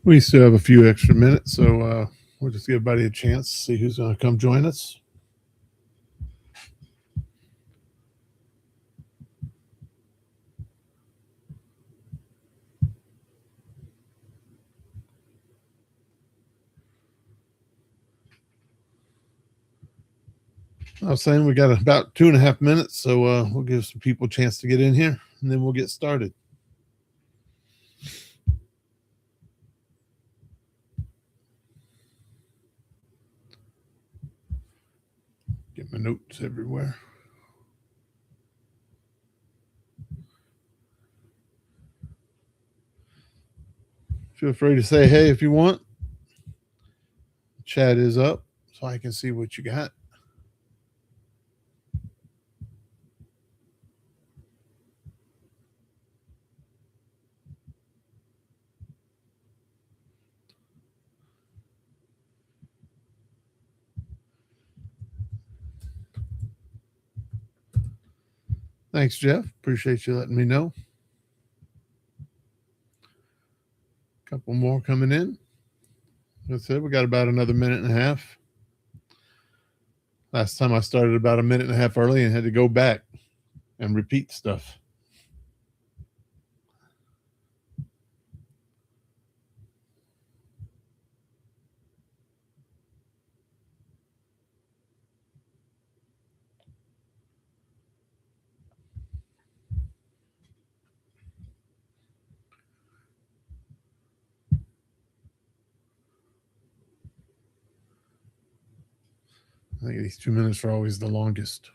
We still have a few extra minutes, so we'll just give everybody a chance to see who's going to come join us. I was saying we got about 2.5 minutes, so we'll give some people a chance to get in here, and then we'll get started. Get my notes everywhere. Feel free to say hey if you want. Chat is up, so I can see what you got. Thanks, Jeff. Appreciate you letting me know. A couple more coming in. That's it. We got about another minute and a half. Last time I started about a minute and a half early and had to go back and repeat stuff. I think these 2 minutes are always the longest.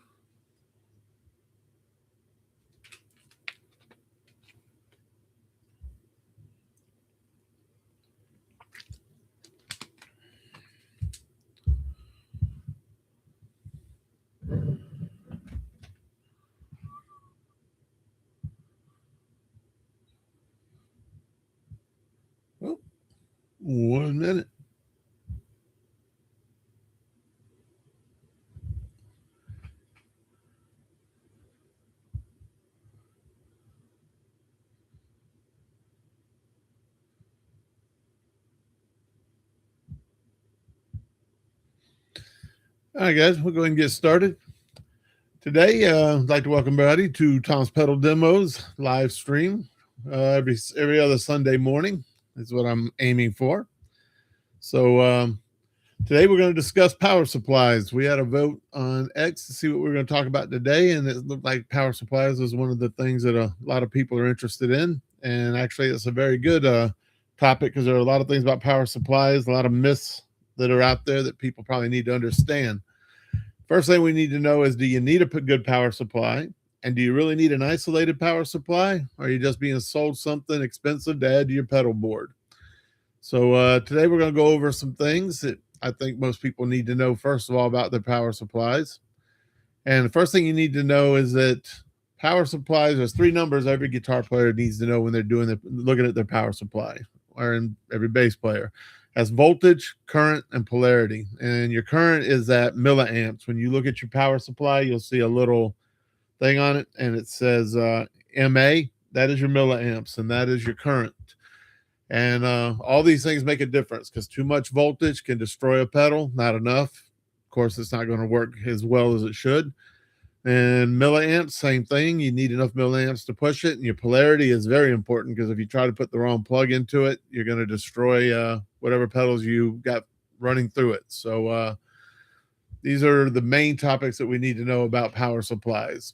Oh, 1 minute. All right, guys, we'll go ahead and get started. Today, I'd like to welcome everybody to Tom's Pedal Demos live stream every other Sunday morning is what I'm aiming for. So today we're going to discuss power supplies. We had a vote on X to see what we're going to talk about today, and it looked like power supplies was one of the things that a lot of people are interested in. And actually, it's a very good topic because there are a lot of things about power supplies, a lot of myths that are out there that people probably need to understand. First thing we need to know is, do you need a good power supply? And do you really need an isolated power supply? Or are you just being sold something expensive to add to your pedal board? So today we're going to go over some things that I think most people need to know, first of all, about their power supplies. And the first thing you need to know is that power supplies, there's three numbers every guitar player needs to know when they're looking at their power supply, or in every bass player. Has voltage, current, and polarity. And your current is at milliamps. When you look at your power supply, you'll see a little thing on it, and it says MA. That is your milliamps, and that is your current. And all these things make a difference because too much voltage can destroy a pedal, not enough. Of course, it's not going to work as well as it should. And milliamps, same thing. You need enough milliamps to push it. And your polarity is very important because if you try to put the wrong plug into it, you're going to destroy whatever pedals you got running through it. So these are the main topics that we need to know about power supplies.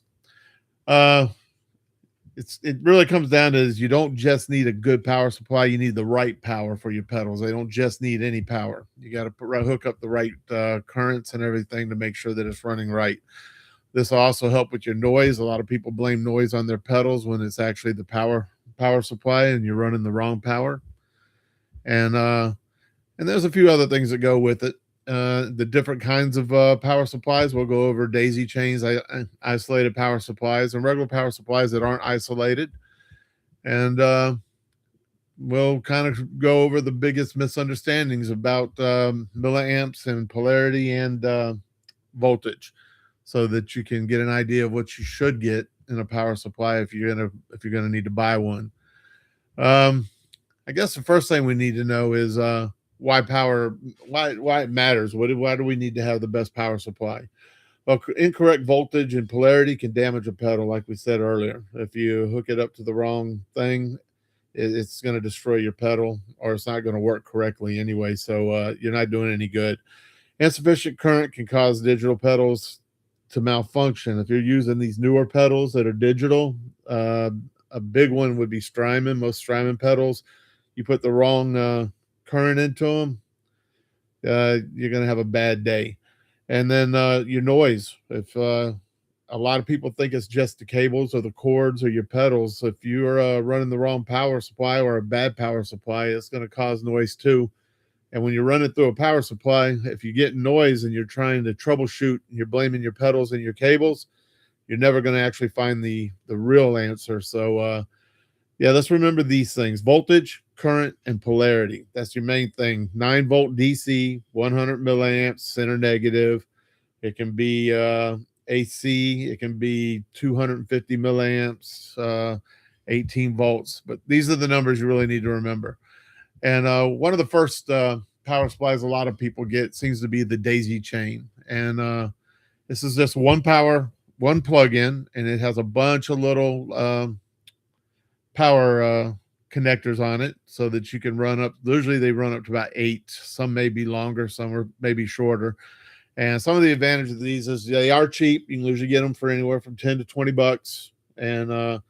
It really comes down to is you don't just need a good power supply, you need the right power for your pedals. They don't just need any power. You got to hook up the right currents and everything to make sure that it's running right. This will also help with your noise. A lot of people blame noise on their pedals when it's actually the power supply and you're running the wrong power. And there's a few other things that go with it. The different kinds of power supplies. We'll go over daisy chains, isolated power supplies, and regular power supplies that aren't isolated. And we'll kind of go over the biggest misunderstandings about milliamps and polarity and voltage, so that you can get an idea of what you should get in a power supply if you're gonna need to buy one. I I guess the first thing we need to know is why it matters. Why do we need to have the best power supply? Well, incorrect voltage and polarity can damage a pedal, like we said earlier. If you hook it up to the wrong thing, it's going to destroy your pedal, or it's not going to work correctly anyway. So you're not doing any good. Insufficient current can cause digital pedals to malfunction. If you're using these newer pedals that are digital, a big one would be Strymon. Most Strymon pedals, you put the wrong current into them, you're going to have a bad day. And then your noise. If a lot of people think it's just the cables or the cords or your pedals, if you're running the wrong power supply or a bad power supply, it's going to cause noise too. And when you're running through a power supply, if you get noise and you're trying to troubleshoot and you're blaming your pedals and your cables, you're never going to actually find the real answer. So yeah, let's remember these things: voltage, current, and polarity. That's your main thing. 9-volt DC, 100 milliamps, center negative. It can be AC. It can be 250 milliamps, 18 volts. But these are the numbers you really need to remember. And one of the first power supplies a lot of people get seems to be the daisy chain. And this is just one plug-in, and it has a bunch of little power connectors on it so that you can run up. Usually they run up to about 8. Some may be longer, some are maybe shorter. And some of the advantage of these is they are cheap. You can usually get them for anywhere from 10 to 20 bucks, and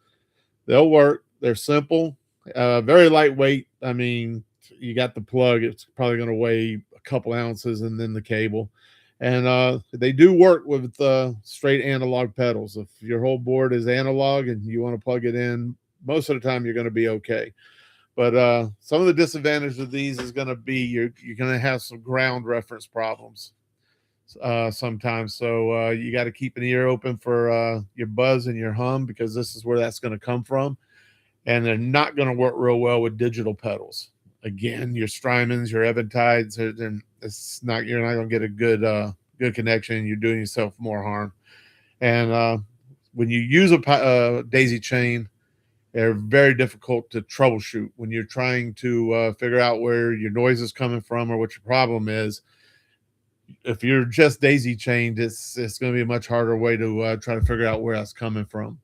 they'll work. They're simple, very lightweight. I mean, you got the plug, it's probably going to weigh a couple ounces, and then the cable. And they do work with straight analog pedals. If your whole board is analog and you want to plug it in, most of the time you're going to be okay. But some of the disadvantages of these is going to be you're going to have some ground reference problems sometimes. So you got to keep an ear open for your buzz and your hum, because this is where that's going to come from. And they're not going to work real well with digital pedals. Again, your Strymons, your Eventides, it's not, you're not going to get a good connection. You're doing yourself more harm. And when you use a daisy chain, they're very difficult to troubleshoot. When you're trying to figure out where your noise is coming from or what your problem is, if you're just daisy chained, it's going to be a much harder way to try to figure out where that's coming from.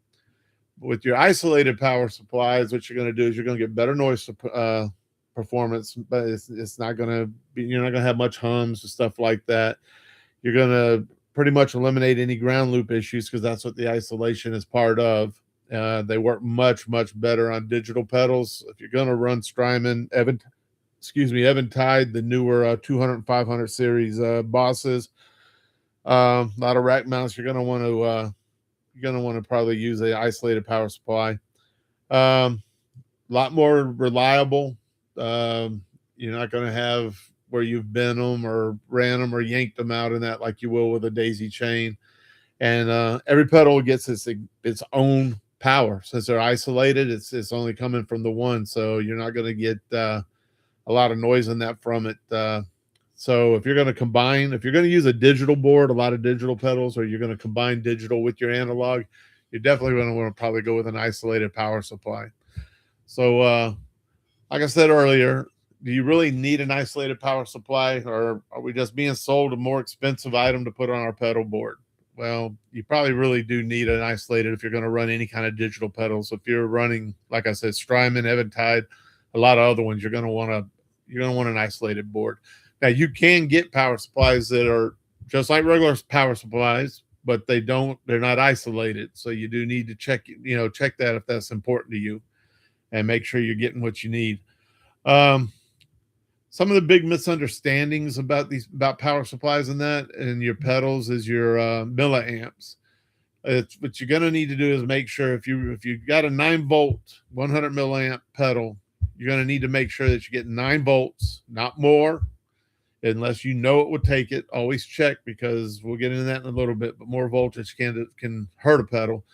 With your isolated power supplies, what you're going to do is you're going to get better noise performance, but it's not going to be, you're not going to have much hums and stuff like that. You're going to pretty much eliminate any ground loop issues, because that's what the isolation is part of. They work much better on digital pedals. If you're going to run Strymon, Eventide, the newer 200 and 500 series Bosses, a lot of rack mounts, you're going to want to probably use an isolated power supply. A lot more reliable. You're not going to have where you've bent them or ran them or yanked them out in that like you will with a daisy chain. And every pedal gets its own power. Since they're isolated, it's only coming from the one, so you're not going to get a lot of noise in that from it. So if you're going to use a digital board, a lot of digital pedals, or you're going to combine digital with your analog, you're definitely going to want to probably go with an isolated power supply. So like I said earlier, do you really need an isolated power supply, or are we just being sold a more expensive item to put on our pedal board? Well, you probably really do need an isolated if you're going to run any kind of digital pedals. If you're running, like I said, Strymon, Eventide, a lot of other ones, you're going to want an isolated board. Now, you can get power supplies that are just like regular power supplies, but they're not isolated. So you do need to check that if that's important to you, and make sure you're getting what you need. Some of the big misunderstandings about power supplies and your pedals is your milliamps. What you're going to need to do is make sure if you got a 9-volt 100 milliamp pedal, you're going to need to make sure that you get 9 volts, not more, unless you know it would take it. Always check, because we'll get into that in a little bit, but more voltage can hurt a pedal.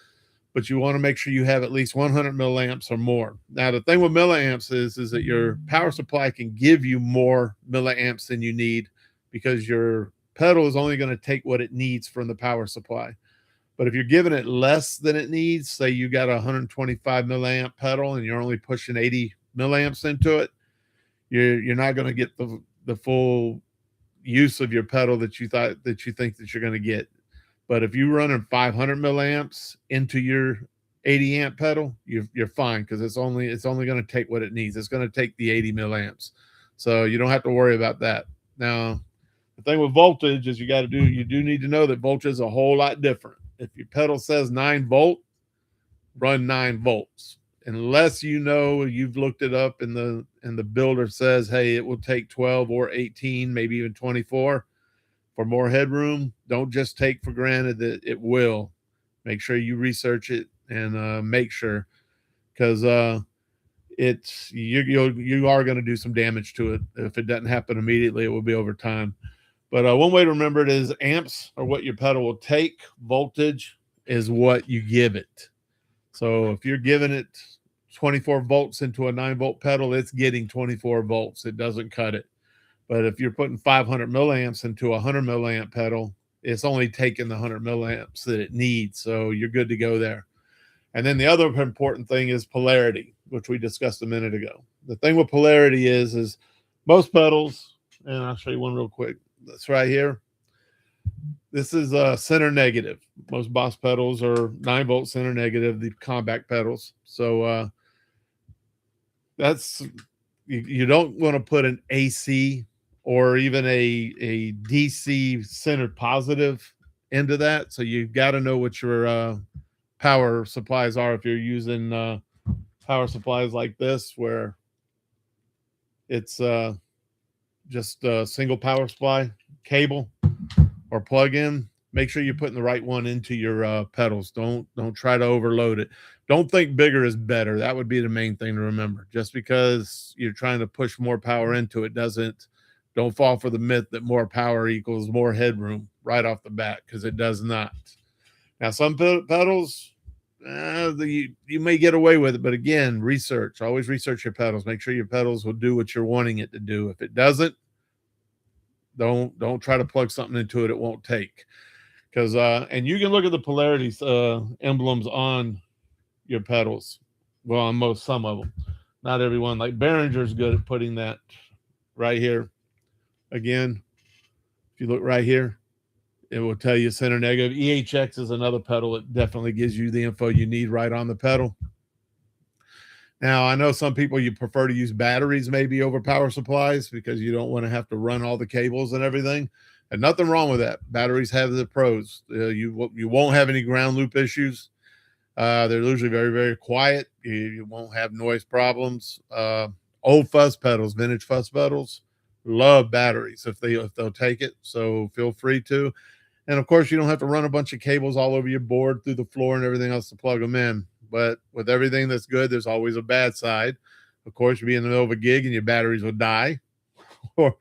But you want to make sure you have at least 100 milliamps or more. Now, the thing with milliamps is that your power supply can give you more milliamps than you need, because your pedal is only going to take what it needs from the power supply. But if you're giving it less than it needs, say you got a 125 milliamp pedal and you're only pushing 80 milliamps into it, you're not going to get the full use of your pedal that you think that you're going to get. But if you running 500 milliamps into your 80 amp pedal, you're fine, because it's only going to take what it needs. It's going to take the 80 milliamps, so you don't have to worry about that. Now, the thing with voltage is you do need to know that voltage is a whole lot different. If your pedal says 9 volt, run 9 volts. Unless you've looked it up and the builder says, hey, it will take 12 or 18, maybe even 24 for more headroom. Don't just take for granted that it will. Make sure you research it and make sure, because you are going to do some damage to it. If it doesn't happen immediately, it will be over time. But one way to remember it is amps are what your pedal will take. Voltage is what you give it. So if you're giving it 24 volts into a 9 volt pedal, it's getting 24 volts. It doesn't cut it. But if you're putting 500 milliamps into a 100 milliamp pedal, it's only taking the 100 milliamps that it needs. So you're good to go there. And then the other important thing is polarity, which we discussed a minute ago. The thing with polarity is most pedals, and I'll show you one real quick. That's right here. This is center negative. Most Boss pedals are 9 volt center negative, the compact pedals. So that's, you don't want to put an AC or even a DC centered positive into that. So you've got to know what your power supplies are. If you're using power supplies like this, where it's just a single power supply cable or plug in, make sure you're putting the right one into your pedals. Don't try to overload it. Don't think bigger is better. That would be the main thing to remember. Just because you're trying to push more power into it don't fall for the myth that more power equals more headroom right off the bat, because it does not. Now, some pedals, you may get away with it, but again, always research your pedals. Make sure your pedals will do what you're wanting it to do. If it doesn't, don't try to plug something into it. It won't take, because and you can look at the polarity emblems on your pedals. Well, on some of them, not everyone. Like Behringer's good at putting that right here. Again, if you look right here, it will tell you center negative. EHX is another pedal. It definitely gives you the info you need right on the pedal. Now, I know some people, you prefer to use batteries maybe over power supplies, because you don't want to have to run all the cables and everything. And nothing wrong with that. Batteries have the pros. You won't have any ground loop issues. They're usually very, very quiet. You won't have noise problems. Old fuzz pedals, vintage fuzz pedals, love batteries if they'll take it. So feel free to. And of course, you don't have to run a bunch of cables all over your board, through the floor and everything else to plug them in. But with everything that's good, there's always a bad side. Of course, you'll be in the middle of a gig and your batteries will die. Or,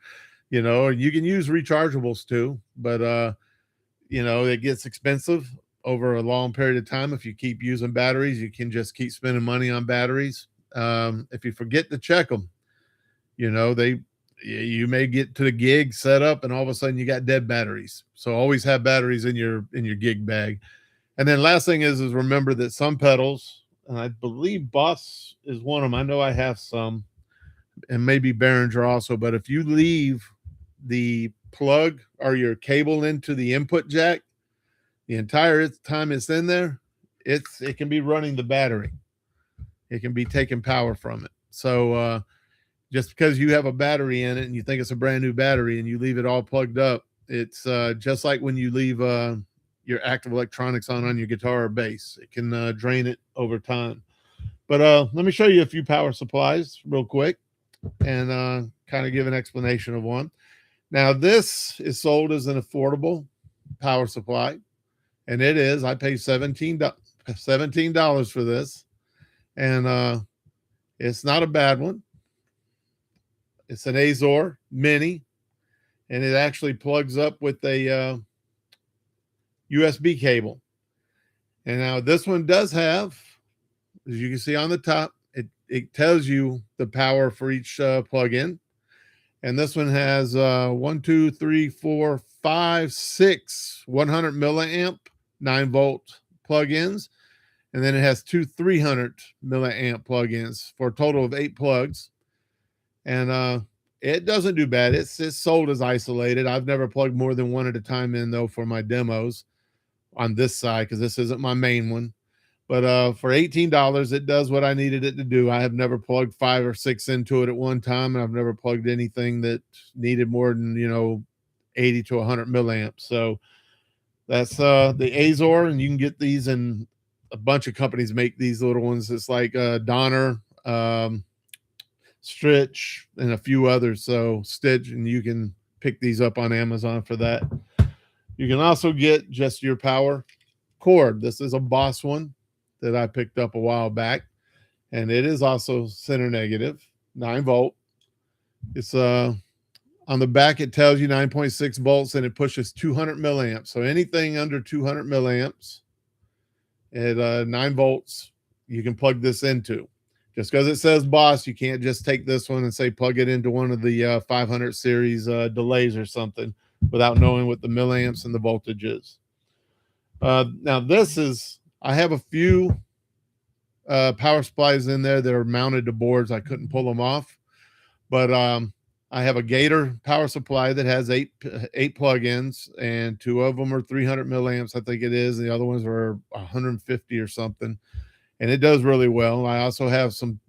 you can use rechargeables too. But, it gets expensive over a long period of time. If you keep using batteries, you can just keep spending money on batteries. If you forget to check them, you may get to the gig set up and all of a sudden you got dead batteries. So always have batteries in your gig bag. And then last thing is remember that some pedals, and I believe Boss is one of them. I know I have some, and maybe Behringer also, but if you leave the plug or your cable into the input jack, the entire time it's in there, it can be running the battery. It can be taking power from it. So just because you have a battery in it and you think it's a brand new battery and you leave it all plugged up, it's just like when you leave your active electronics on your guitar or bass. It can drain it over time. But let me show you a few power supplies real quick and kind of give an explanation of one. Now, this is sold as an affordable power supply, and it is. I paid $17 for this, and it's not a bad one. It's an Azor Mini, and it actually plugs up with a USB cable. And now this one does have, as you can see on the top, it tells you the power for each plug-in. And this one has 1, 2, 3, 4, 5, 6 100 milliamp 9 volt plug-ins. and then it has two 300 milliamp plugins for a total of 8 plugs. And it doesn't do bad. It's sold as isolated. I've never plugged more than one at a time in, though, for my demos on this side, because this isn't my main one. But for $18, it does what I needed it to do. I have never plugged 5 or 6 into it at one time, and I've never plugged anything that needed more than 80 to 100 milliamps. So that's the Azor, and you can get these, and a bunch of companies make these little ones. It's like Donner, Stritch, and a few others. So Stitch, and you can pick these up on Amazon for that. You can also get just your power cord. This is a Boss one that I picked up a while back, and it is also center negative, 9 volt. It's on the back, it tells you 9.6 volts, and it pushes 200 milliamps. So anything under 200 milliamps at 9 volts, you can plug this into. Just because it says Boss, you can't just take this one and say plug it into one of the 500 series delays or something without knowing what the milliamps and the voltage is. Now this is, I have a few power supplies in there that are mounted to boards. I couldn't pull them off, but I have a Gator power supply that has eight plugins, and 2 of them are 300 milliamps, I think it is, and the other ones are 150 or something, and it does really well. I also have some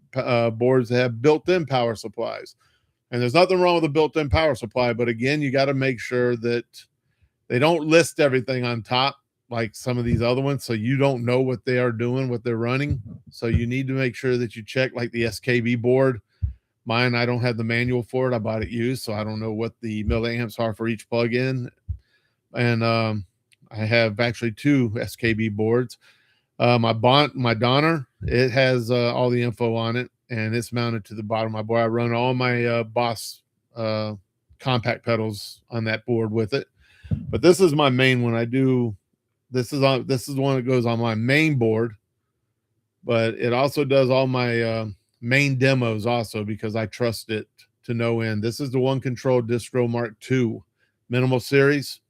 boards that have built-in power supplies, and there's nothing wrong with a built-in power supply, but again, you got to make sure that they don't list everything on top like some of these other ones, so you don't know what they are doing, what they're running. So you need to make sure that you check, like the SKB board. Mine, I don't have the manual for it. I bought it used, so I don't know what the milliamps are for each plug-in. And I have actually 2 SKB boards. My Donner, it has all the info on it, and it's mounted to the bottom of my board. I run all my Boss compact pedals on that board with it. But this is my main one. This is the one that goes on my main board, but it also does all my main demos also, because I trust it to no end. This is the One Control Distro Mark II minimal series,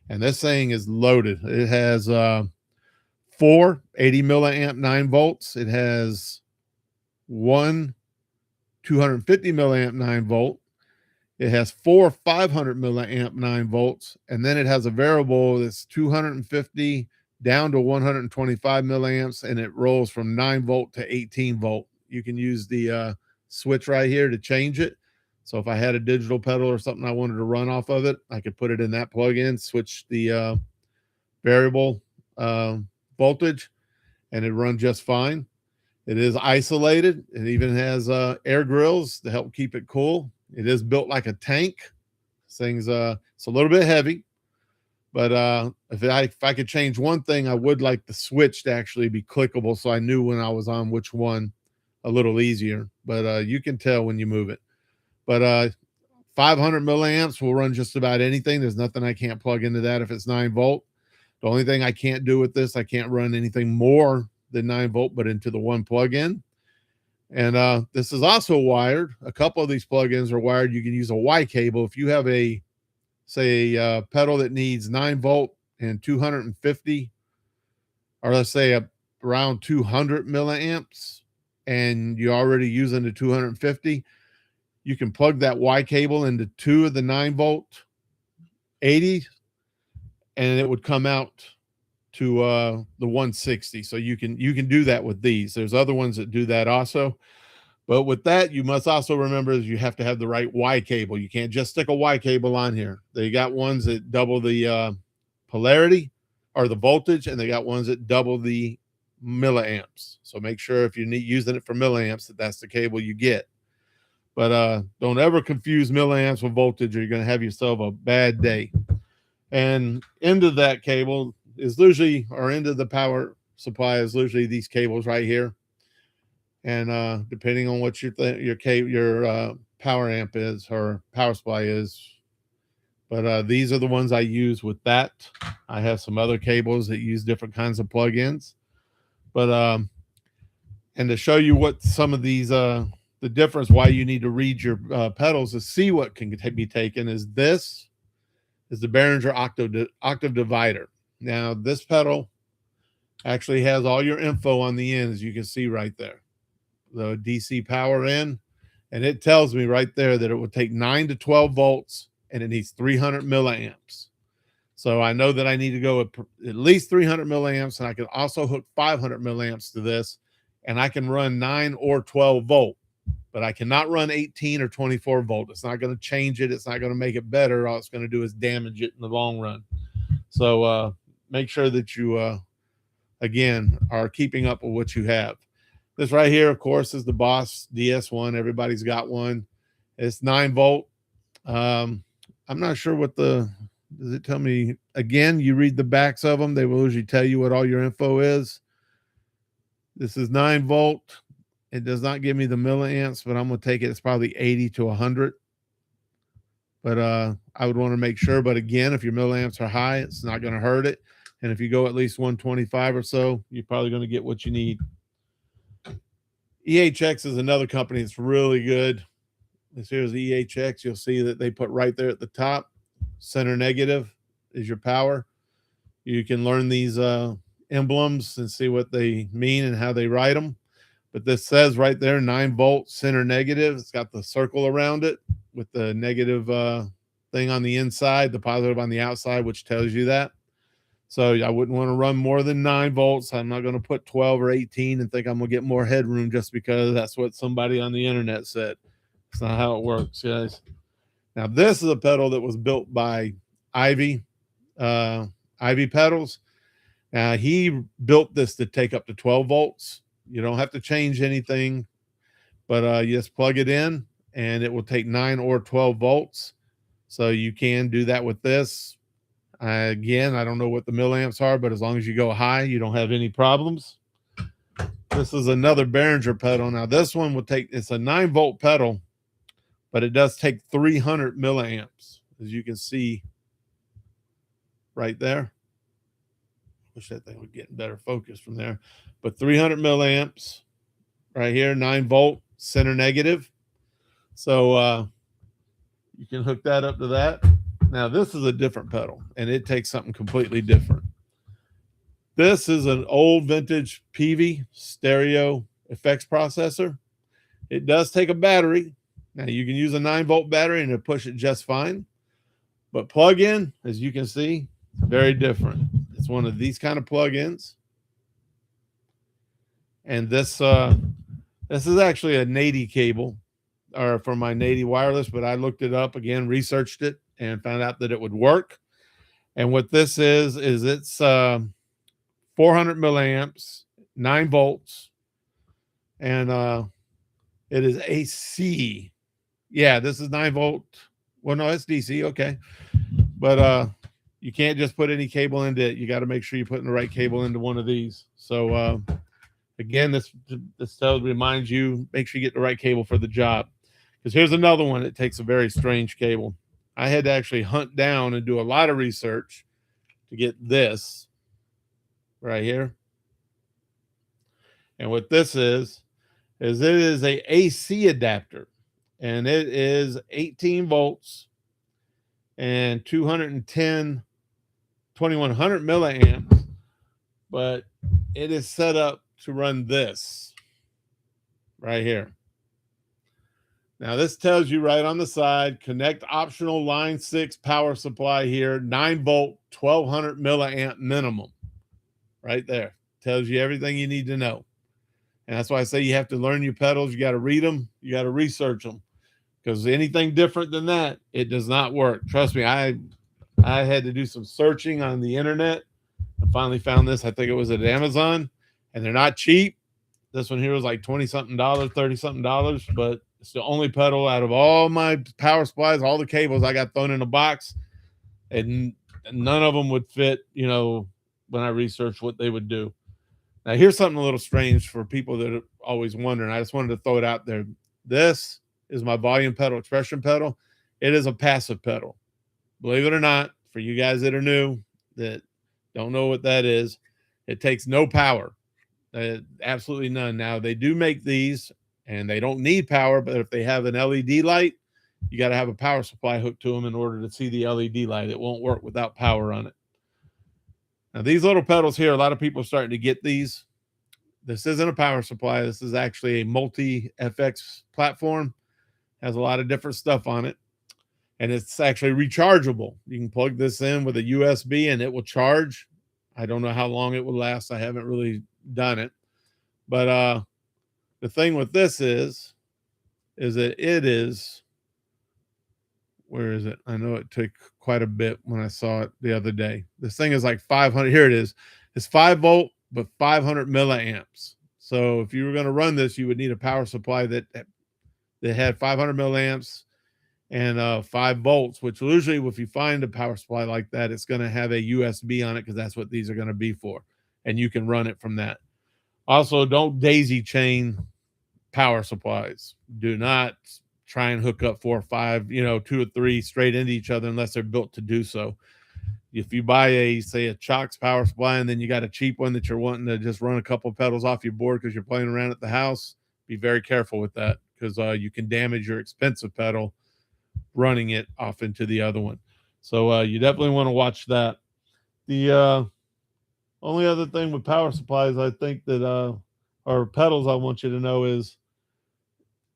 and this thing is loaded. It has 4 80 milliamp 9 volts. It has 1 250 milliamp 9 volt. It has 4 500 milliamp 9 volts, and then it has a variable that's 250 down to 125 milliamps, and it rolls from 9 volt to 18 volt. You can use the switch right here to change it. So if I had a digital pedal or something I wanted to run off of it, I could put it in that plug-in, switch the variable voltage, and it run just fine. It is isolated. It even has air grills to help keep it cool. It is built like a tank. This thing's it's a little bit heavy, but if I could change one thing, I would like the switch to actually be clickable, so I knew when I was on which one a little easier. But you can tell when you move it. But 500 milliamps will run just about anything. There's nothing I can't plug into that if it's 9 volt. The only thing I can't do with this, I can't run anything more than 9 volt, but into the one plug-in. And this is also wired. A couple of these plugins are wired. You can use a Y cable. If you have a, say, a pedal that needs 9 volt and 250, or let's say around 200 milliamps, and you're already using the 250, you can plug that Y cable into 2 of the 9 volt 80, and it would come out to the 160. So you can do that with these. There's other ones that do that also, but with that, you must also remember is you have to have the right Y cable. You can't just stick a Y cable on here. They got ones that double the polarity or the voltage, and they got ones that double the milliamps. So make sure if you're using it for milliamps that's the cable you get. But don't ever confuse milliamps with voltage, or you're going to have yourself a bad day. And into that cable is usually, or into the power supply is usually these cables right here. And depending on what your power amp is or power supply is, but these are the ones I use with that. I have some other cables that use different kinds of plugins, but and to show you what some of these the difference, why you need to read your pedals to see what can be taken, is this is the Behringer octave divider. Now this pedal Actually has all your info on the end, as you can see right there. The DC power in, and it tells me right there that it will take 9 to 12 volts and it needs 300 milliamps. So I know that I need to go at least 300 milliamps, and I can also hook 500 milliamps to this, and I can run 9 or 12 volt, but I cannot run 18 or 24 volt. It's not going to change it. It's not going to make it better. All it's going to do is damage it in the long run. So make sure that you, again, are keeping up with what you have. This right here, of course, is the Boss DS1. Everybody's got one. It's 9 volt. I'm not sure what does it tell me? Again, you read the backs of them. They will usually tell you what all your info is. This is 9 volt. It does not give me the milliamps, but I'm going to take it. It's probably 80 to 100. But I would want to make sure. But again, if your milliamps are high, it's not going to hurt it. And if you go at least 125 or so, you're probably going to get what you need. EHX is another company that's really good. This here's EHX. You'll see that they put right there at the top, center negative is your power. You can learn these emblems and see what they mean and how they write them. But this says right there, 9 volt, center negative. It's got the circle around it with the negative thing on the inside, the positive on the outside, which tells you that. So I wouldn't want to run more than 9 volts. I'm not going to put 12 or 18 and think I'm going to get more headroom just because that's what somebody on the internet said. It's not how it works, guys. Now, this is a pedal that was built by Ivy Pedals. Now, he built this to take up to 12 volts. You don't have to change anything, but you just plug it in, and it will take 9 or 12 volts. So you can do that with this. Again, I don't know what the milliamps are, but as long as you go high, you don't have any problems. This is another Behringer pedal. Now, this one will take, it's a 9 volt pedal, but it does take 300 milliamps, as you can see right there. Wish that thing would get better focus from there. But 300 milliamps right here, 9 volt, center negative. So you can hook that up to that. Now, this is a different pedal, and it takes something completely different. This is an old vintage Peavey stereo effects processor. It does take a battery. Now, you can use a 9 volt battery and it'll push it just fine. But plug-in, as you can see, very different. It's one of these kind of plug-ins. And this is actually a Nady cable, or for my Nady wireless, but I looked it up again, researched it, and found out that it would work. And what this is it's 400 milliamps, 9 volts, and it is AC. Yeah, this is 9 volt. Well, no, it's DC. Okay. But you can't just put any cable into it. You got to make sure you're putting the right cable into one of these. So again, this reminds you, make sure you get the right cable for the job. Because here's another one that takes a very strange cable. I had to actually hunt down and do a lot of research to get this right here. And what this is it is a AC adapter, and it is 18 volts and 2100 milliamps, but it is set up to run this right here. Now, this tells you right on the side, connect optional line 6 power supply here, 9 volt, 1200 milliamp minimum. Right there. Tells you everything you need to know. And that's why I say you have to learn your pedals. You got to read them. You got to research them. Because anything different than that, it does not work. Trust me, I had to do some searching on the internet. I finally found this. I think it was at Amazon. And they're not cheap. This one here was like $20-something, $30-something, but it's the only pedal out of all my power supplies, all the cables I got thrown in a box, and none of them would fit, when I researched what they would do. Now, here's something a little strange for people that are always wondering. I just wanted to throw it out there. This is my volume pedal, expression pedal. It is a passive pedal. Believe it or not, for you guys that are new, that don't know what that is, it takes no power. Absolutely none. Now, they do make these, and they don't need power, but if they have an LED light, you got to have a power supply hooked to them in order to see the LED light. It won't work without power on it. Now, these little pedals here, a lot of people are starting to get these. This isn't a power supply. This is actually a multi FX platform. Has a lot of different stuff on it. And it's actually rechargeable. You can plug this in with a USB and it will charge. I don't know how long it will last. I haven't really done it. But the thing with this is that it is, where is it? I know it took quite a bit when I saw it the other day. This thing is like 500. Here it is. It's 5-volt, but 500 milliamps. So if you were going to run this, you would need a power supply that had 500 milliamps and 5 volts, which usually if you find a power supply like that, it's going to have a USB on it because that's what these are going to be for. And you can run it from that. Also, don't daisy chain power supplies. Do not try and hook up 4 or 5, 2 or 3 straight into each other unless they're built to do so. If you buy say a Chox power supply and then you got a cheap one that you're wanting to just run a couple pedals off your board because you're playing around at the house, be very careful with that because you can damage your expensive pedal running it off into the other one. So you definitely want to watch that. The only other thing with power supplies, I think that or pedals I want you to know is,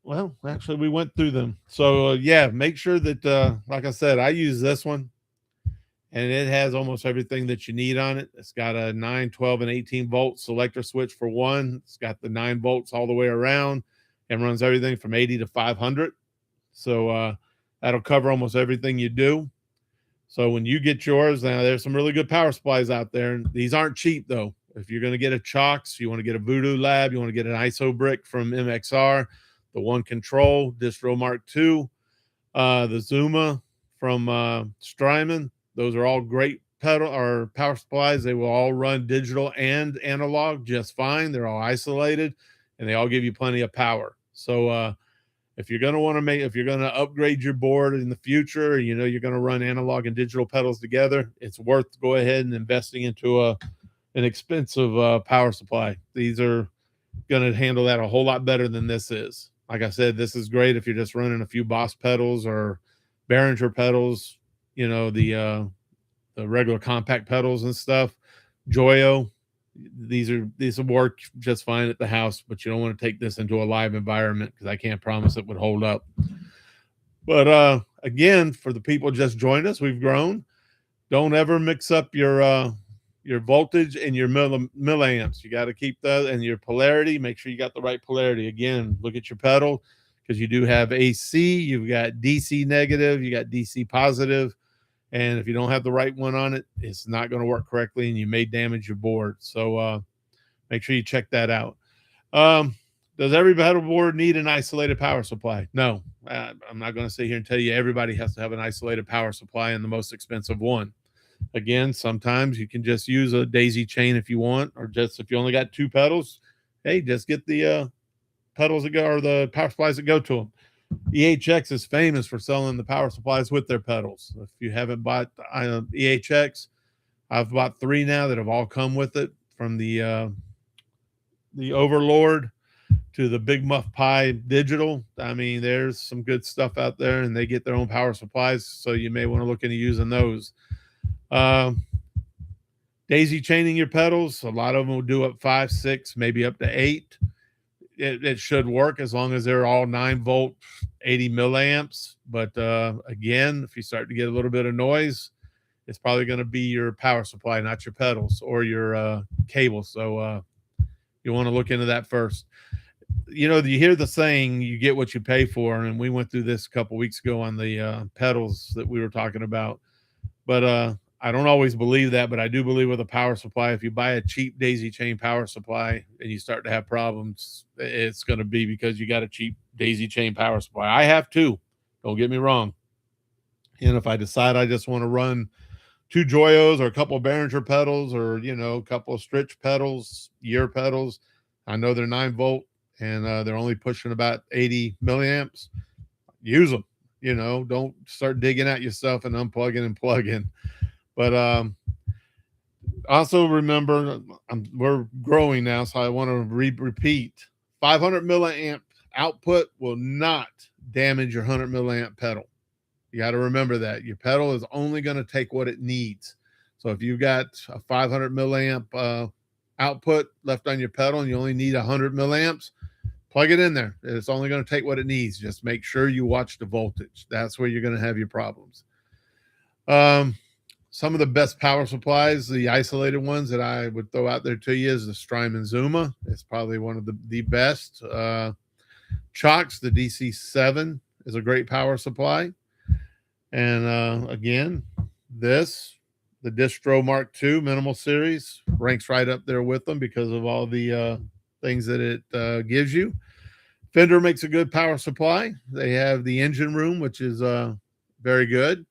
well, actually we went through them. So yeah, make sure that like I said, I use this one and it has almost everything that you need on it. It's got a 9, 12, and 18 volt selector switch for one. It's got the 9 volts all the way around and runs everything from 80 to 500. So that'll cover almost everything you do. So when you get yours, now there's some really good power supplies out there. And these aren't cheap though. If you're going to get a Chox, you want to get a Voodoo Lab, you want to get an ISO brick from MXR, the One Control, Distro Mark II, the Zuma from Strymon. Those are all great pedal or power supplies. They will all run digital and analog just fine. They're all isolated and they all give you plenty of power. So if you're going to upgrade your board in the future, you're going to run analog and digital pedals together, it's worth go ahead and investing into an expensive power supply. These are going to handle that a whole lot better than this is. Like I said, this is great if you're just running a few Boss pedals or Behringer pedals, the regular compact pedals and stuff. Joyo, these will work just fine at the house, but you don't want to take this into a live environment because I can't promise it would hold up. But again, for the people just joined us, we've grown. Don't ever mix up your voltage and your milliamps. You got to keep that, and your polarity. Make sure you got the right polarity. Again, look at your pedal because you do have AC, you've got DC negative, you got DC positive. And if you don't have the right one on it, it's not going to work correctly and you may damage your board. So make sure you check that out. Does every pedal board need an isolated power supply? No, I'm not going to sit here and tell you everybody has to have an isolated power supply and the most expensive one. Again, sometimes you can just use a daisy chain if you want, or just if you only got 2 pedals, hey, just get the pedals that go, or the power supplies that go to them. EHX is famous for selling the power supplies with their pedals. If you haven't bought EHX, I've bought 3 now that have all come with it, from the Overlord to the Big Muff Pi Digital. I mean, there's some good stuff out there, and they get their own power supplies, so you may want to look into using those. Daisy chaining your pedals, a lot of them will do up 5, 6, maybe up to 8. It should work as long as they're all 9 volt, 80 milliamps. But again, if you start to get a little bit of noise, it's probably going to be your power supply, not your pedals or your cable. So you want to look into that first. You hear the saying, you get what you pay for. And we went through this a couple weeks ago on the pedals that we were talking about. But I don't always believe that, but I do believe with a power supply, if you buy a cheap daisy chain power supply and you start to have problems, it's going to be because you got a cheap daisy chain power supply. I have too. Don't get me wrong. And if I decide I just want to run 2 Joyos or a couple of Behringer pedals or, a couple of Stritch pedals, year pedals, I know they're 9 volt and they're only pushing about 80 milliamps. Use them. Don't start digging out yourself and unplugging and plugging. But also remember, we're growing now, so I want to repeat. 500 milliamp output will not damage your 100 milliamp pedal. You got to remember that. Your pedal is only going to take what it needs. So if you've got a 500 milliamp output left on your pedal and you only need 100 milliamps, plug it in there. It's only going to take what it needs. Just make sure you watch the voltage. That's where you're going to have your problems. Some of the best power supplies, the isolated ones that I would throw out there to you, is the Strymon Zuma. It's probably one of the best. Chox, the DC7, is a great power supply. And again, the Distro Mark II Minimal Series ranks right up there with them because of all the things that it gives you. Fender makes a good power supply. They have the Engine Room, which is very good.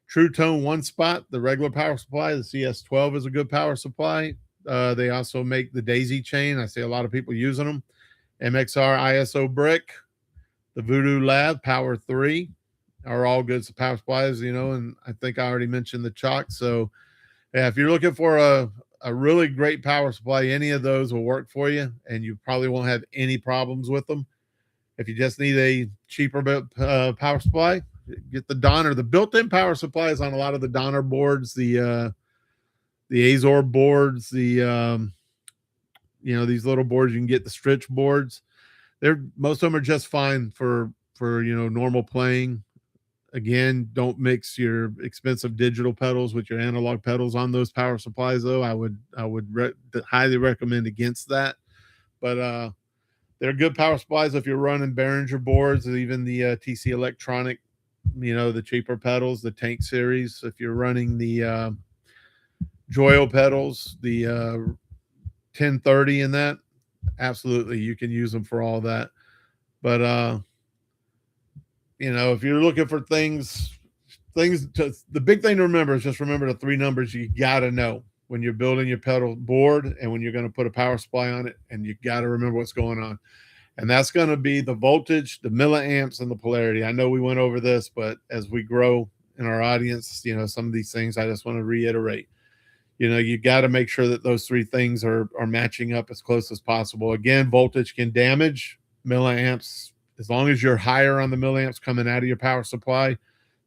True Tone One Spot, the regular power supply. The CS12 is a good power supply. They also make the Daisy Chain. I see a lot of people using them. MXR ISO Brick, the Voodoo Lab Power 3 are all good power supplies, and I think I already mentioned the Chox. So yeah, if you're looking for a really great power supply, any of those will work for you, and you probably won't have any problems with them. If you just need a cheaper power supply, get the Donner. The built-in power supplies on a lot of the Donner boards, the Azor boards, these little boards you can get, the Stritch boards. Most of them are just fine for normal playing. Again, don't mix your expensive digital pedals with your analog pedals on those power supplies, though. I would highly recommend against that. But they're good power supplies if you're running Behringer boards, even the TC Electronic, the cheaper pedals, the Tank series. If you're running the Joyo pedals, the 1030 and that, absolutely, you can use them for all that. But if you're looking for things, the big thing to remember is just remember the three numbers you got to know when you're building your pedal board and when you're going to put a power supply on it, and you got to remember what's going on. And that's going to be the voltage, the milliamps, and the polarity. I know we went over this, but as we grow in our audience, some of these things I just want to reiterate. You got to make sure that those three things are matching up as close as possible. Again, voltage can damage milliamps. As long as you're higher on the milliamps coming out of your power supply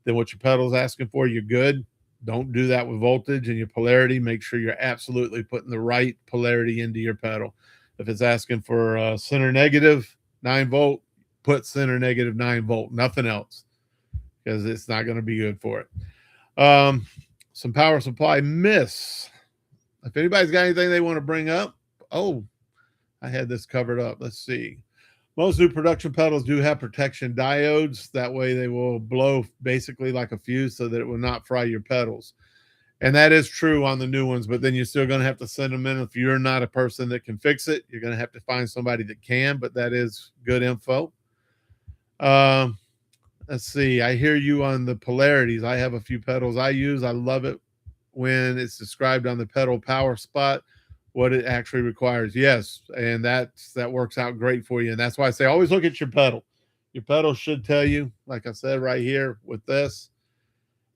than what your pedal's asking for, you're good. Don't do that with voltage. And your polarity, make sure you're absolutely putting the right polarity into your pedal. If it's asking for center negative 9 volt, put center negative 9 volt, nothing else, because it's not going to be good for it. Some power supply myths. If anybody's got anything they want to bring up, I had this covered up. Let's see. Most new production pedals do have protection diodes. That way they will blow basically like a fuse so that it will not fry your pedals. And that is true on the new ones, but then you're still going to have to send them in. If you're not a person that can fix it, you're going to have to find somebody that can, but that is good info. Let's see. I hear you on the polarities. I have a few pedals I use. I love it when it's described on the pedal power spot what it actually requires. Yes, and that works out great for you. And that's why I say always look at your pedal. Your pedal should tell you, like I said right here with this.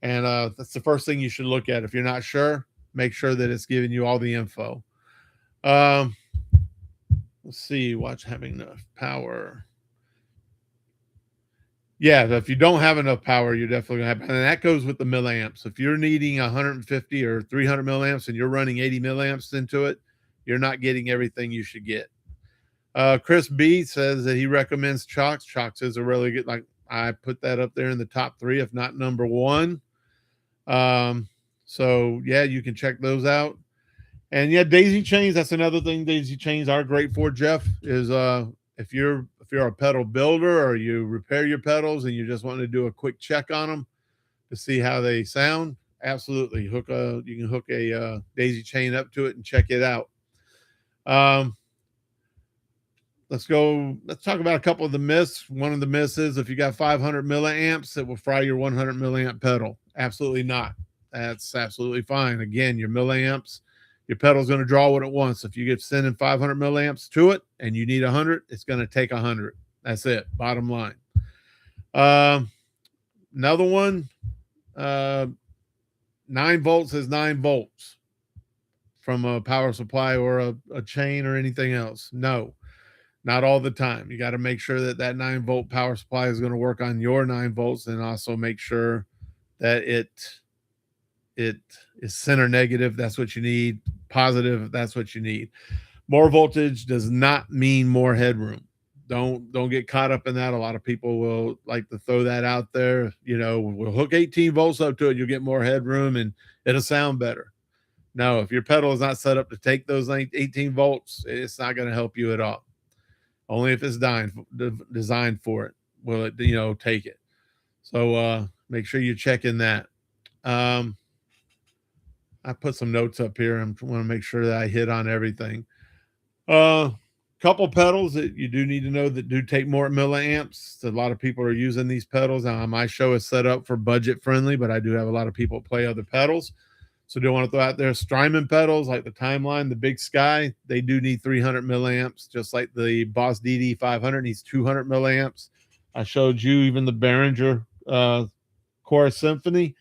And that's the first thing you should look at. If you're not sure, make sure that it's giving you all the info. Let's see. Watch having enough power. Yeah, if you don't have enough power, you're definitely going to have, and that goes with the milliamps. If you're needing 150 or 300 milliamps and you're running 80 milliamps into it, you're not getting everything you should get. Chris B says that he recommends Chox. Chox is a really good, like I put that up there in the top 3, if not number 1. So yeah, you can check those out. And yeah, daisy chains, that's another thing daisy chains are great for, Jeff, is if you're a pedal builder or you repair your pedals and you just want to do a quick check on them to see how they sound, absolutely you can hook a daisy chain up to it and check it out. Let's talk about a couple of the myths. One of the myths is if you got 500 milliamps, it will fry your 100 milliamp pedal. Absolutely not. That's absolutely fine. Again, your milliamps, your pedal's going to draw what it wants. If you get sending 500 milliamps to it and you need 100, it's going to take 100. That's it. Bottom line. Another one, 9 volts is 9 volts from a power supply or a chain or anything else. No, not all the time. You got to make sure that 9 volt power supply is going to work on your 9 volts, and also make sure that it it is center negative. That's what you need. Positive. That's what you need. More voltage does not mean more headroom. Don't get caught up in that. A lot of people will like to throw that out there. We'll hook 18 volts up to it. You'll get more headroom and it'll sound better. No, if your pedal is not set up to take those 18 volts, it's not going to help you at all. Only if it's designed for it will it, take it. So make sure you're checking that. I put some notes up here. I want to make sure that I hit on everything. Couple pedals that you do need to know that do take more milliamps. A lot of people are using these pedals. Now, my show is set up for budget friendly, but I do have a lot of people play other pedals. So do want to throw out there Strymon pedals like the Timeline, the Big Sky. They do need 300 milliamps, just like the Boss DD 500 needs 200 milliamps. I showed you even the Behringer Chorus Symphony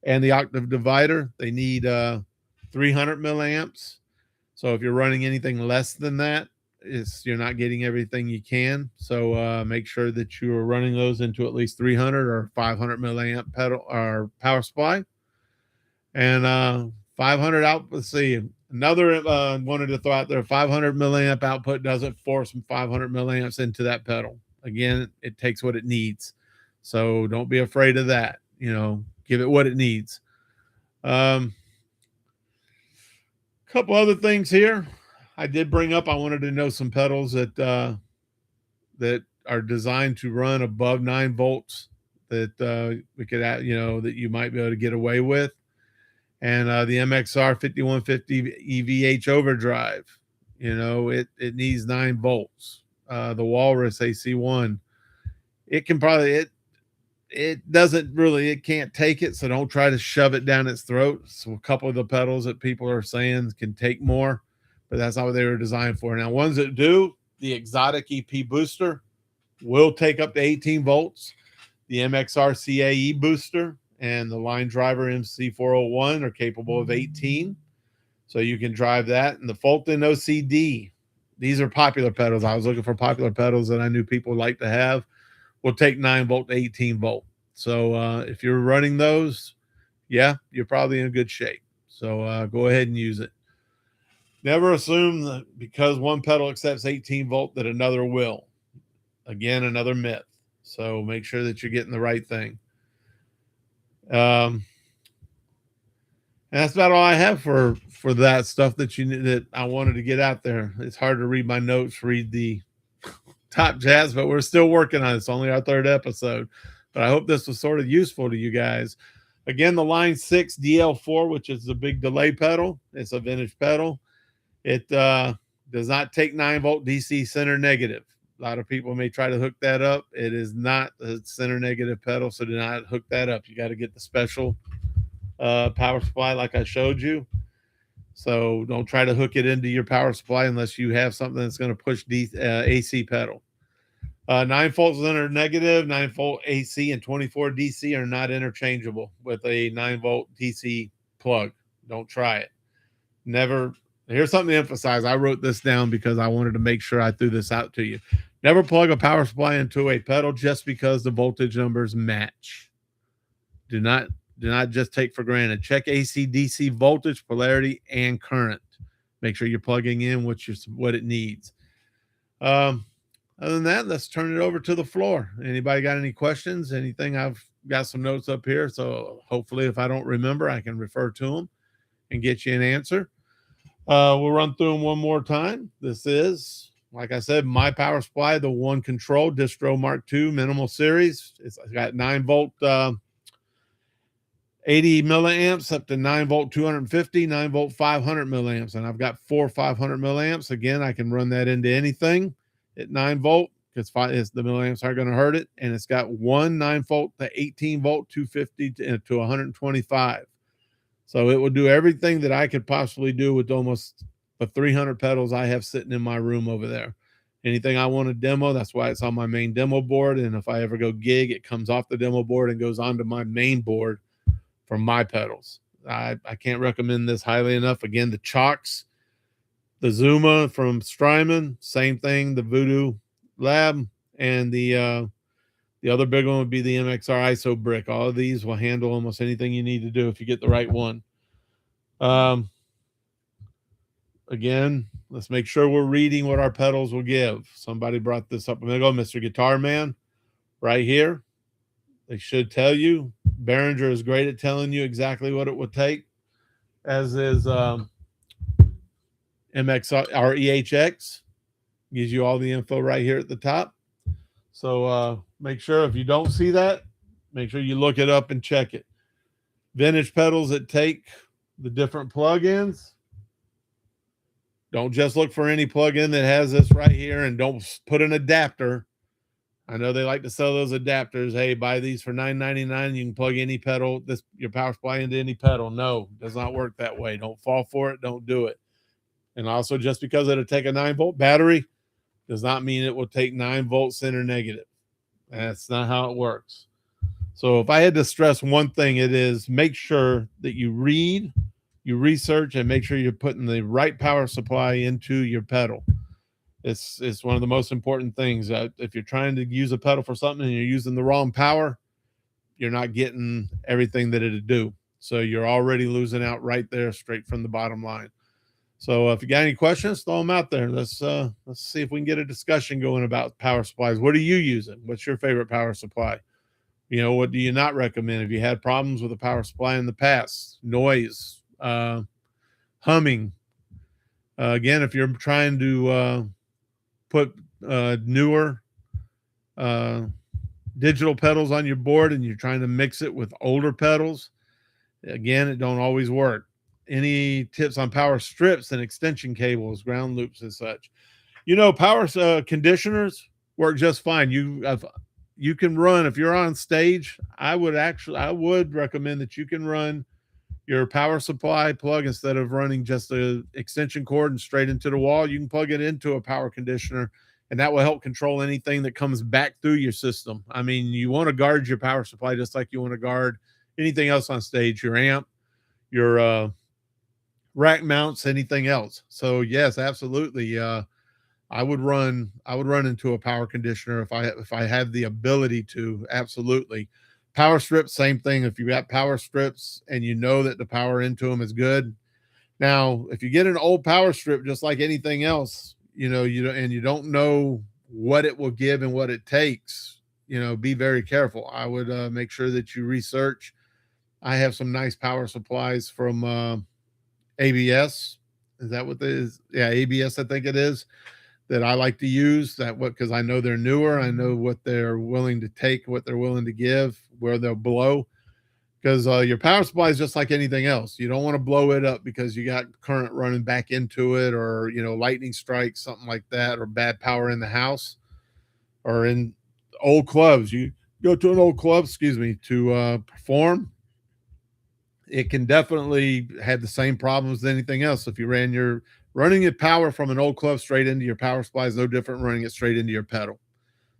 and the Octave Divider. They need 300 milliamps. So if you're running anything less than that, you're not getting everything you can. So make sure that you are running those into at least 300 or 500 milliamp pedal or power supply. And 500 out. Let's see. Another wanted to throw out there 500 milliamp output doesn't force 500 milliamps into that pedal. Again, it takes what it needs. So don't be afraid of that. Give it what it needs. Couple other things here. I did bring up, I wanted to know some pedals that that are designed to run above 9 volts that we could add, that you might be able to get away with. And the MXR 5150 EVH overdrive, it needs 9 volts. The Walrus AC1, it can probably, it doesn't really, it can't take it. So don't try to shove it down its throat. So a couple of the pedals that people are saying can take more, but that's not what they were designed for. Now, ones that do, the Exotic EP booster will take up to 18 volts. The MXR CAE booster and the Line Driver MC401 are capable of 18. So you can drive that. And the Fulton OCD, these are popular pedals. I was looking for popular pedals that I knew people like to have. Will take 9 volt to 18 volt. So if you're running those, yeah, you're probably in good shape. So go ahead and use it. Never assume that because one pedal accepts 18 volt that another will. Again, another myth. So make sure that you're getting the right thing. And that's about all I have for that stuff that I wanted to get out there. It's hard to read my notes, read the top jazz, but we're still working on it. It's only our 3rd episode, but I hope this was sort of useful to you guys. Again, the Line 6 DL4, which is the big delay pedal. It's a vintage pedal. It does not take 9 volt DC center negative. A lot of people may try to hook that up. It is not a center negative pedal, so do not hook that up. You got to get the special power supply like I showed you. So don't try to hook it into your power supply unless you have something that's going to push AC pedal. 9 volt center negative, 9 volt AC, and 24 DC are not interchangeable with a 9 volt DC plug. Don't try it. Never. Here's something to emphasize. I wrote this down because I wanted to make sure I threw this out to you. Never plug a power supply into a pedal just because the voltage numbers match. Do not just take for granted. Check AC DC voltage, polarity, and current. Make sure you're plugging in what it needs. Other than that, let's turn it over to the floor. Anybody got any questions? Anything? I've got some notes up here, so hopefully if I don't remember, I can refer to them and get you an answer. We'll run through them one more time. This is, like I said, my power supply, the One Control Distro Mark II Minimal Series. It's got 9 volt 80 milliamps up to 9 volt 250, 9 volt 500 milliamps. And I've got 4 500 milliamps. Again, I can run that into anything at 9 volt because the milliamps aren't going to hurt it. And it's got one 9 volt to 18 volt 250 to 125. So it will do everything that I could possibly do with almost the 300 pedals I have sitting in my room over there. Anything I want to demo, that's why it's on my main demo board. And if I ever go gig, it comes off the demo board and goes onto my main board for my pedals. I can't recommend this highly enough. Again, the Chalks, the Zuma from Strymon, same thing, the Voodoo Lab, and the The other big one would be the MXR ISO brick. All of these will handle almost anything you need to do if you get the right one. Again, let's make sure we're reading what our pedals will give. Somebody brought this up a minute ago, Mr. Guitar Man, right here. They should tell you. Behringer is great at telling you exactly what it would take, as is MXR or EHX. Gives you all the info right here at the top. So make sure if you don't see that, make sure you look it up and check it. Vintage pedals that take the different plugins. Don't just look for any plugin that has this right here, and don't put an adapter. I know they like to sell those adapters. Hey, buy these for $9.99. You can plug any pedal, your power supply into any pedal. No, it does not work that way. Don't fall for it. Don't do it. And also, just because it'll take a 9-volt battery does not mean it will take 9 volts center negative. That's not how it works. So if I had to stress one thing, it is make sure that you read, you research, and make sure you're putting the right power supply into your pedal. It's one of the most important things. If you're trying to use a pedal for something and you're using the wrong power, you're not getting everything that it'd do. So you're already losing out right there, straight from the bottom line. So if you got any questions, throw them out there. Let's see if we can get a discussion going about power supplies. What are you using? What's your favorite power supply? You know, what do you not recommend? Have you had problems with a power supply in the past? Noise, humming. Again, if you're trying to put newer digital pedals on your board and you're trying to mix it with older pedals, again, it don't always work. Any tips on power strips and extension cables, ground loops and such? You know, power conditioners work just fine. You can run, if you're on stage, I would recommend that you can run your power supply plug instead of running just an extension cord and straight into the wall. You can plug it into a power conditioner, and that will help control anything that comes back through your system. I mean, you want to guard your power supply just like you want to guard anything else on stage, your amp, your rack mounts, anything else. So yes, absolutely. I would run into a power conditioner if I have the ability to. Absolutely. Power strips, same thing. If you got power strips and you know that the power into them is good. Now, if you get an old power strip, just like anything else, you don't know what it will give and what it takes, be very careful. I would make sure that you research. I have some nice power supplies from ABS. Is that what it is? Yeah, ABS, I think it is, that I like to use because I know they're newer. I know what they're willing to take, what they're willing to give, where they'll blow. Because your power supply is just like anything else. You don't want to blow it up because you got current running back into it, or lightning strikes, something like that, or bad power in the house, or in old clubs. You go to an old club, to perform. It can definitely have the same problems as anything else. If you running your power from an old club straight into your power supply is no different running it straight into your pedal.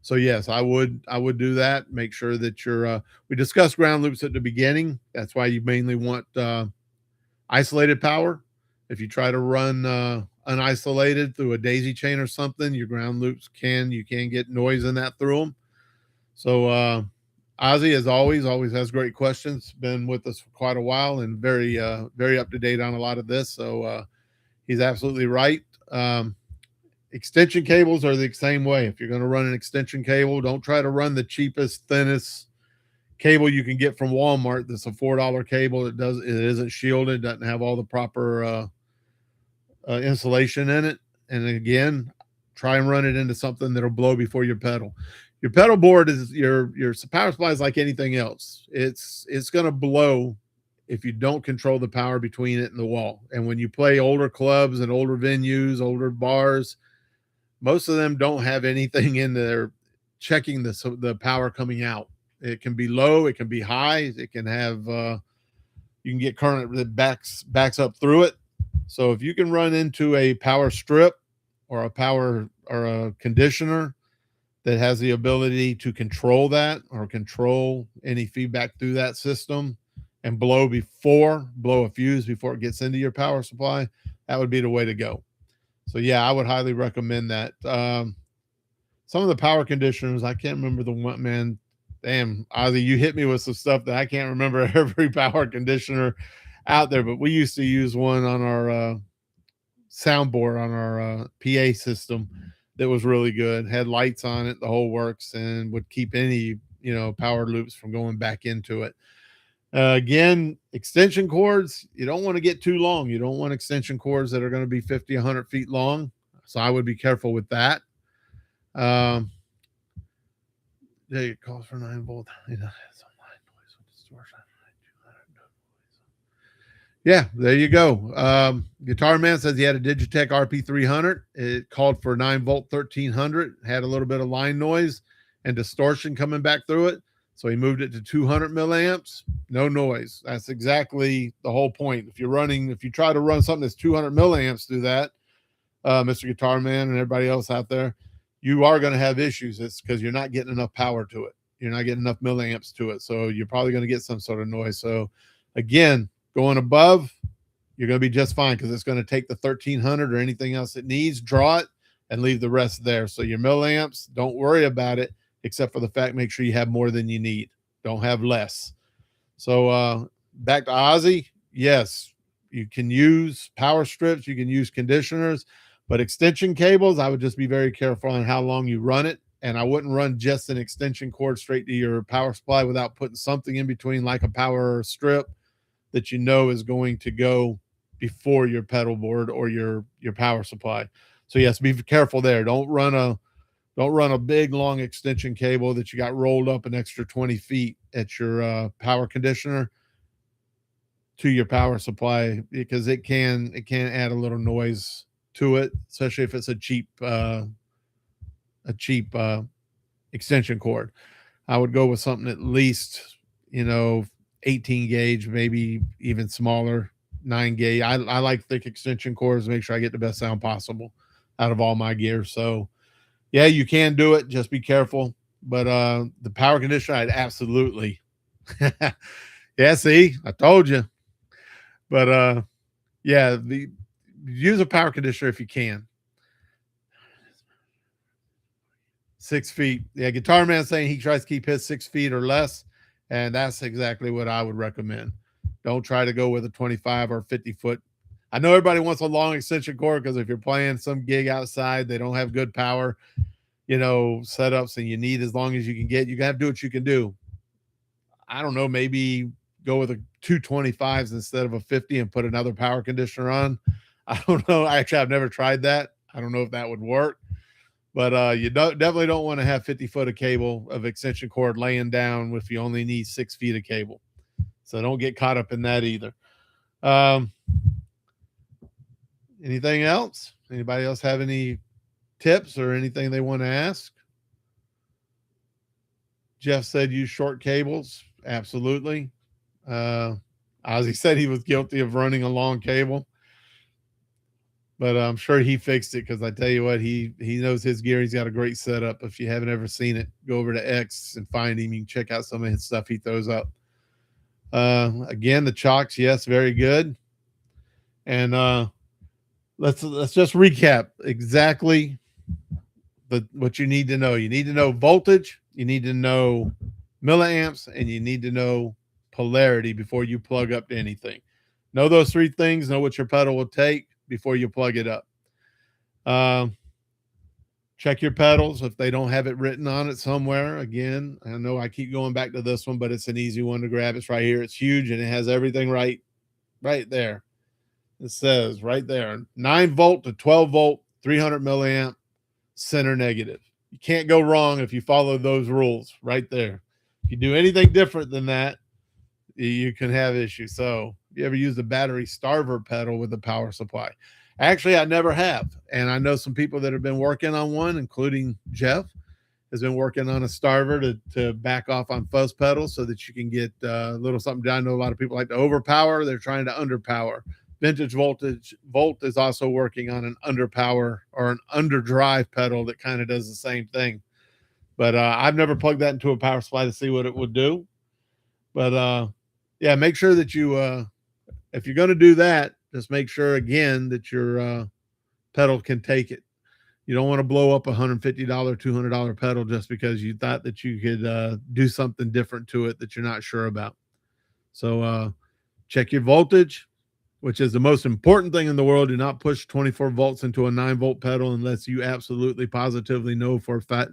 So yes, I would do that. Make sure that we discussed ground loops at the beginning. That's why you mainly want isolated power. If you try to run unisolated through a daisy chain or something, your ground loops you can get noise in that through them. So Ozzy, as always has great questions. Been with us for quite a while and very up to date on a lot of this. So he's absolutely right. Extension cables are the same way. If you're going to run an extension cable, don't try to run the cheapest, thinnest cable you can get from Walmart. That's a $4 cable. It isn't shielded, doesn't have all the proper insulation in it. And again, try and run it into something that'll blow before your pedal. Your pedal board is your power supply is like anything else. It's going to blow if you don't control the power between it and the wall. And when you play older clubs and older venues, older bars, most of them don't have anything in there checking the power coming out. It can be low, it can be high, it can have you can get current that backs up through it. So if you can run into a power strip or a conditioner that has the ability to control that or control any feedback through that system and blow a fuse before it gets into your power supply, that would be the way to go. So yeah, I would highly recommend that. Some of the power conditioners, I can't remember the one, man. damn, Ozzy, you hit me with some stuff that I can't remember every power conditioner out there, but we used to use one on our soundboard on our PA system that was really good, had lights on it, the whole works, and would keep any, power loops from going back into it. Again, extension cords, you don't want to get too long. You don't want extension cords that are going to be 50, 100 feet long. So I would be careful with that. It calls for 9 volt. Yeah, there you go. Guitar Man says he had a Digitech RP300. It called for 9 volt 1300, had a little bit of line noise and distortion coming back through it. So he moved it to 200 milliamps, no noise. That's exactly the whole point. If you try to run something that's 200 milliamps through that, Mr. Guitar Man and everybody else out there, you are going to have issues. It's because you're not getting enough power to it. You're not getting enough milliamps to it. So you're probably going to get some sort of noise. So again, going above, you're going to be just fine because it's going to take the 1300 or anything else it needs, draw it, and leave the rest there. So your milliamps, don't worry about it, except for the fact, make sure you have more than you need. Don't have less. So back to Ozzy. Yes, you can use power strips. You can use conditioners. But extension cables, I would just be very careful on how long you run it. And I wouldn't run just an extension cord straight to your power supply without putting something in between, like a power strip that you know is going to go before your pedal board or your power supply. So yes, be careful there. Don't run a big long extension cable that you got rolled up an extra 20 feet at your power conditioner to your power supply, because it can add a little noise to it, especially if it's a cheap extension cord. I would go with something at least 18 gauge, maybe even smaller, 9 gauge. I like thick extension cords to make sure I get the best sound possible out of all my gear. So yeah, you can do it. Just be careful. But the power conditioner, I'd absolutely. Yeah, see, I told you. But yeah, use a power conditioner if you can. 6 feet. Yeah, Guitar Man saying he tries to keep his 6 feet or less, and that's exactly what I would recommend. Don't try to go with a 25 or 50 foot. I know everybody wants a long extension cord because if you're playing some gig outside, they don't have good power, setups, and you need as long as you can get. You have to do what you can do. I don't know, maybe go with a 225s instead of a 50 and put another power conditioner on. I don't know. Actually, I've never tried that. I don't know if that would work. But you definitely don't want to have 50 foot of cable of extension cord laying down if you only need 6 feet of cable. So don't get caught up in that either. Anything else? Anybody else have any tips or anything they want to ask? Jeff said use short cables. Absolutely. Ozzy said he was guilty of running a long cable. But I'm sure he fixed it, because I tell you what, he knows his gear. He's got a great setup. If you haven't ever seen it, go over to X and find him. You can check out some of his stuff he throws up. Again, the chocks, yes, very good. And let's just recap exactly what you need to know. You need to know voltage, you need to know milliamps, and you need to know polarity before you plug up to anything. Know those 3 things. Know what your pedal will take before you plug it up. Check your pedals if they don't have it written on it somewhere. Again, I know I keep going back to this one, but it's an easy one to grab. It's right here. It's huge, and it has everything right there. It says right there, 9 volt to 12 volt, 300 milliamp, center negative. You can't go wrong if you follow those rules right there. If you do anything different than that, you can have issues. So if you ever use a battery starver pedal with a power supply? Actually, I never have. And I know some people that have been working on one, including Jeff has been working on a starver to back off on fuzz pedals so that you can get a little something down. I know a lot of people like to overpower. They're trying to underpower. Vintage Volt is also working on an underpower or an underdrive pedal that kind of does the same thing. But I've never plugged that into a power supply to see what it would do. But yeah, make sure that you, if you're going to do that, just make sure again that your pedal can take it. You don't want to blow up $150, $200 pedal just because you thought that you could do something different to it that you're not sure about. So check your voltage, which is the most important thing in the world. Do not push 24 volts into a 9-volt pedal unless you absolutely positively know for a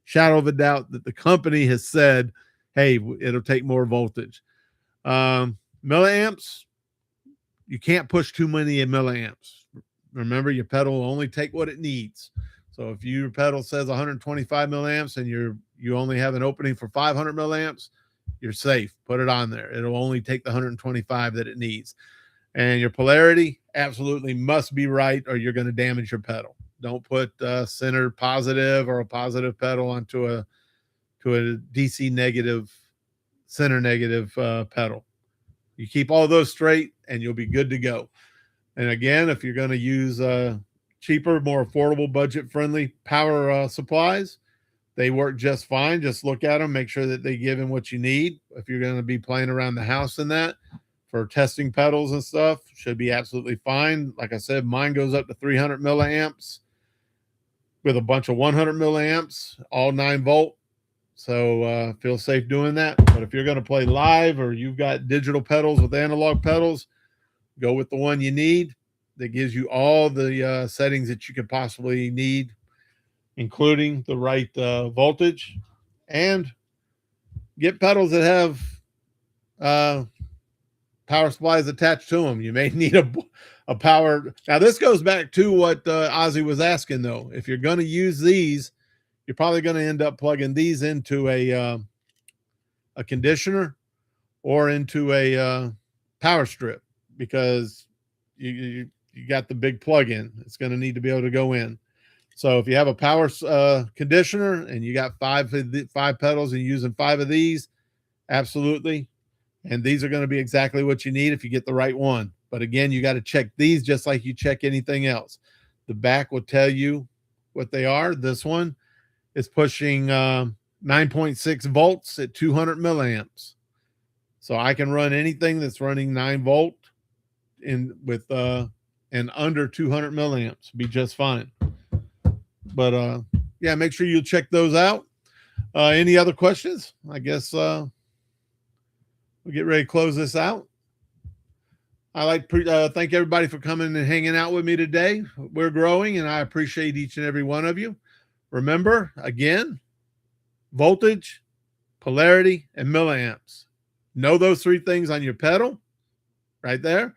shadow of a doubt that the company has said, hey, it'll take more voltage. Milliamps, you can't push too many milliamps. Remember, your pedal will only take what it needs. So if your pedal says 125 milliamps and you only have an opening for 500 milliamps, you're safe. Put it on there. It'll only take the 125 that it needs. And your polarity absolutely must be right, or you're going to damage your pedal. Don't put center positive or a positive pedal onto a DC negative, center negative pedal. You keep all those straight and you'll be good to go. And again, if you're going to use cheaper, more affordable, budget-friendly power supplies, they work just fine. Just look at them, make sure that they give them what you need. If you're going to be playing around the house in that for testing pedals and stuff, should be absolutely fine. Like I said, mine goes up to 300 milliamps with a bunch of 100 milliamps, all 9-volt. So feel safe doing that. But if you're going to play live or you've got digital pedals with analog pedals, go with the one you need that gives you all the settings that you could possibly need, including the right voltage, and get pedals that have power supplies attached to them. You may need a power. Now, this goes back to what Ozzy was asking, though. If you're going to use these, you're probably going to end up plugging these into a conditioner or into a power strip, because you got the big plug-in. It's going to need to be able to go in. So if you have a power conditioner and you got five pedals and you're using 5 of these, absolutely. And these are going to be exactly what you need if you get the right one. But again, you got to check these just like you check anything else. The back will tell you what they are. This one is pushing 9.6 volts at 200 milliamps. So I can run anything that's running 9-volt in with and under 200 milliamps, be just fine. But yeah, make sure you check those out. Any other questions? I guess we'll get ready to close this out. I like to thank everybody for coming and hanging out with me today. We're growing, and I appreciate each and every one of you. Remember, again, voltage, polarity, and milliamps. Know those 3 things on your pedal right there,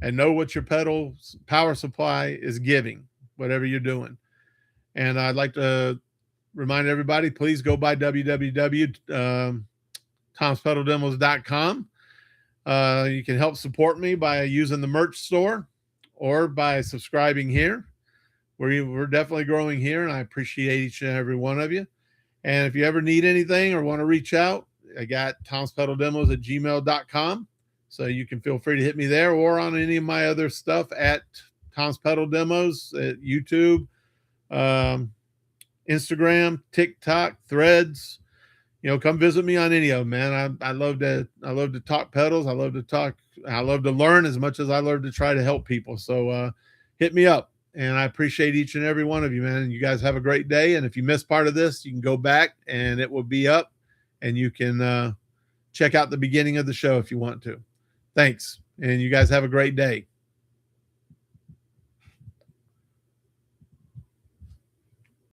and know what your pedal's power supply is giving, whatever you're doing. And I'd like to remind everybody, please go by www.tomspedaldemos.com. You can help support me by using the merch store or by subscribing here. We're definitely growing here, and I appreciate each and every one of you. And if you ever need anything or want to reach out, I got tomspedaldemos@gmail.com. So you can feel free to hit me there or on any of my other stuff at Tom's Pedal Demos at YouTube, Instagram, TikTok, Threads. Come visit me on any of them, man. I love to talk pedals. I love to learn as much as I love to try to help people. So hit me up, and I appreciate each and every one of you, man. And you guys have a great day. And if you missed part of this, you can go back and it will be up, and you can check out the beginning of the show if you want to. Thanks. And you guys have a great day.